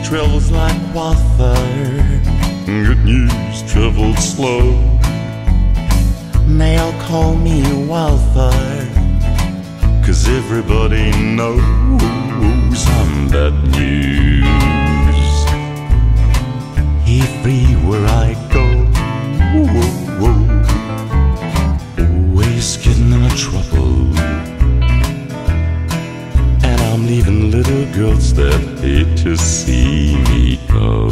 travels like wildfire. Good news travels slow. They all call me wildfire, 'cause everybody knows I'm bad news. Everywhere I go, always getting in trouble. And I'm leaving little girls that hate to see me go.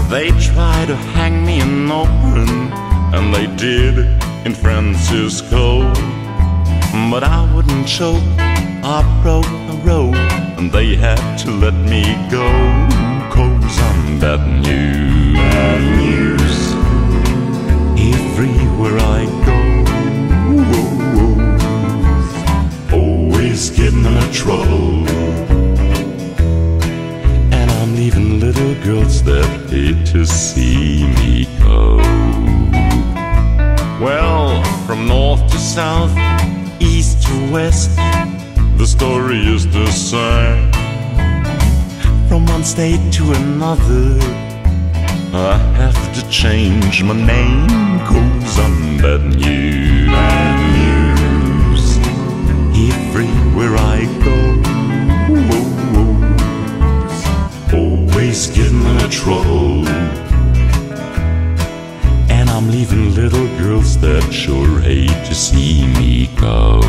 They try to hang me in Oakland, and they did in Francisco. But I wouldn't choke, I broke the road, and they had to let me go. 'Cause I'm bad news. Bad news. Everywhere I go, always getting in trouble. And I'm leaving little girls that hate to see me go. Well, from north to south, east to west, the story is the same. From one state to another, I have to change my name, 'cause I'm bad news. Bad news. Everywhere I go, always getting in trouble. And I'm leaving little girls that sure hate to see me go.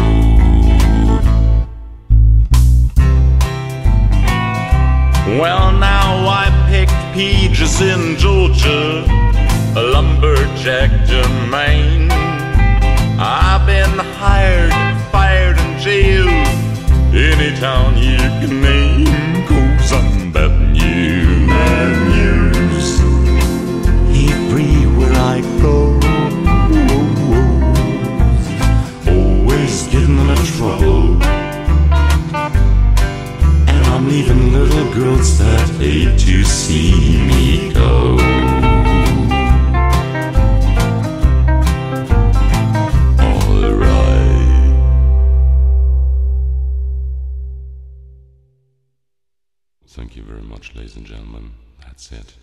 Well, now I picked peaches in Georgia, a lumberjack Jermaine. I've been hired, fired, and jailed any town you can name, 'cause I'm bad news. Bad news. Everywhere I go, always getting in trouble. And I'm leaving little girls that hate to see me go. Thank you very much, ladies and gentlemen. That's it.